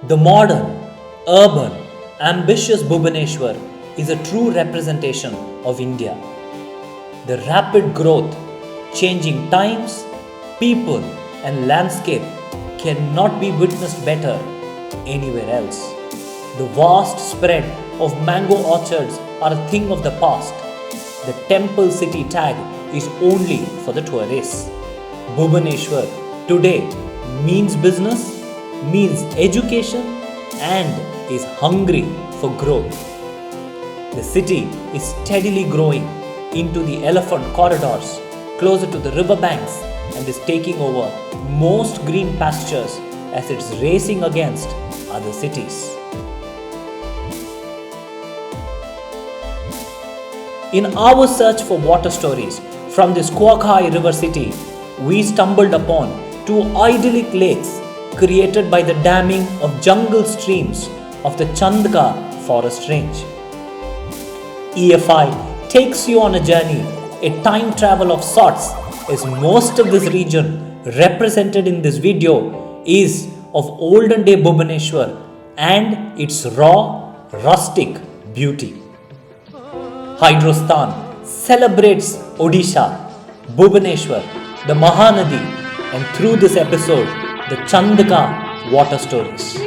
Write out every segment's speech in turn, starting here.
The modern, urban, ambitious Bhubaneswar is a true representation of India. The rapid growth, changing times, people, and landscape cannot be witnessed better anywhere else. The vast spread of mango orchards are a thing of the past. The temple city tag is only for the tourists. Bhubaneswar today means business, means education, and is hungry for growth. The city is steadily growing into the elephant corridors closer to the riverbanks and is taking over most green pastures as it's racing against other cities. In our search for water stories from this Quakai river city, we stumbled upon two idyllic lakes created by the damming of jungle streams of the Chandka forest range. E.F.I takes you on a journey, a time travel of sorts, as most of this region represented in this video is of olden day Bhubaneswar and its raw, rustic beauty. Hydrostan celebrates Odisha, Bhubaneswar, the Mahanadi, and through this episode, the Chandka water stories.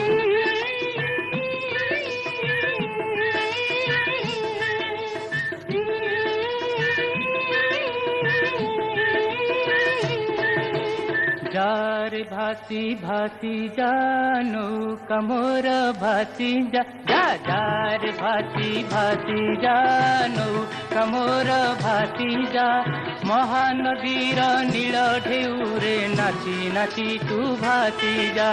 जार भासी भासी जानो कमोर भासी जा jar भासी भासी जानो कमोर भासी जा महानदीर नील ढेउरे नाची नाची तू भासी जा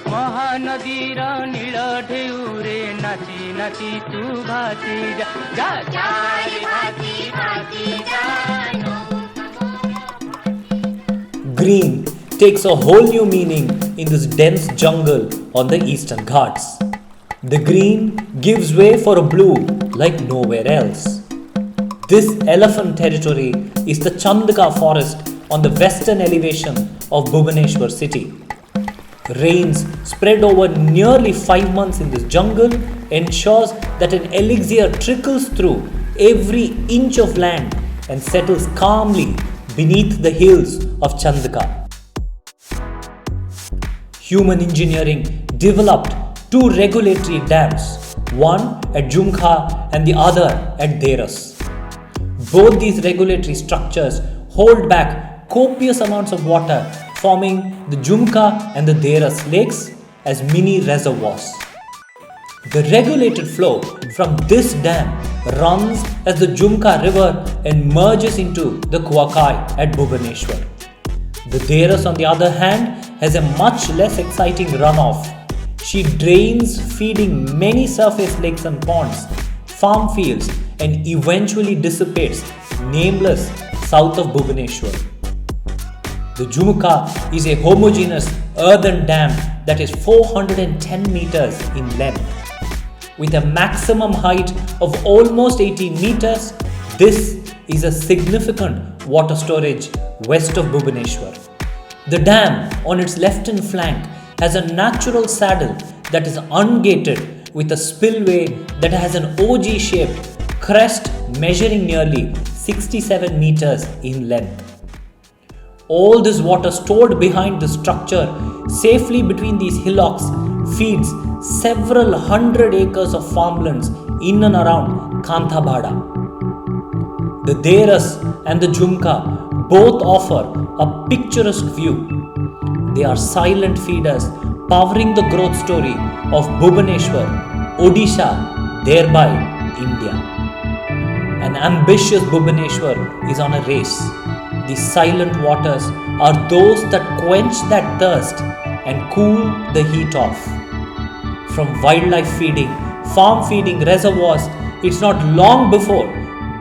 महानदीर नील ढेउरे नाची नाची तू भासी जा जार भासी भासी जानो. Green takes a whole new meaning in this dense jungle on the eastern Ghats. The green gives way for a blue like nowhere else. This elephant territory is the Chandka forest on the western elevation of Bhubaneswar city. Rains spread over nearly 5 months in this jungle ensures that an elixir trickles through every inch of land and settles calmly beneath the hills of Chandka. Human engineering developed two regulatory dams, one at Jhumka and the other at Deras. Both these regulatory structures hold back copious amounts of water, forming the Jhumka and the Deras lakes as mini reservoirs. The regulated flow from this dam runs as the Jhumka river and merges into the Quakai at Bhubaneswar. The Deras, on the other hand, has a much less exciting runoff. She drains, feeding many surface lakes and ponds, farm fields, and eventually dissipates, nameless, south of Bhubaneswar. The Jhumka is a homogeneous earthen dam that is 410 meters in length. With a maximum height of almost 18 meters, this is a significant water storage west of Bhubaneswar. The dam on its left-hand flank has a natural saddle that is ungated with a spillway that has an OG-shaped crest measuring nearly 67 meters in length. All this water stored behind the structure safely between these hillocks feeds several hundred acres of farmlands in and around Kanthabada. The Deras and the Jhumka both offer a picturesque view. They are silent feeders powering the growth story of Bhubaneswar, Odisha, thereby India. An ambitious Bhubaneswar is on a race. The silent waters are those that quench that thirst and cool the heat off. From wildlife feeding, farm feeding reservoirs, it's not long before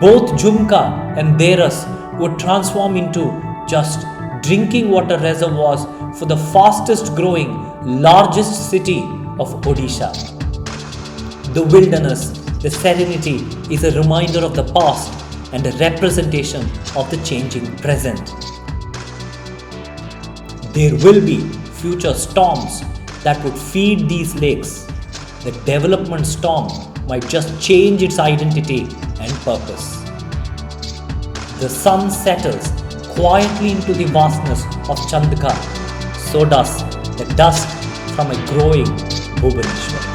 both Jhumka and Deras would transform into just drinking water reservoirs for the fastest growing, largest city of Odisha. The wilderness, the serenity is a reminder of the past and a representation of the changing present. There will be future storms, that would feed these lakes, the development storm might just change its identity and purpose. The sun settles quietly into the vastness of Chandka, so does the dust from a growing Bhubaneswar.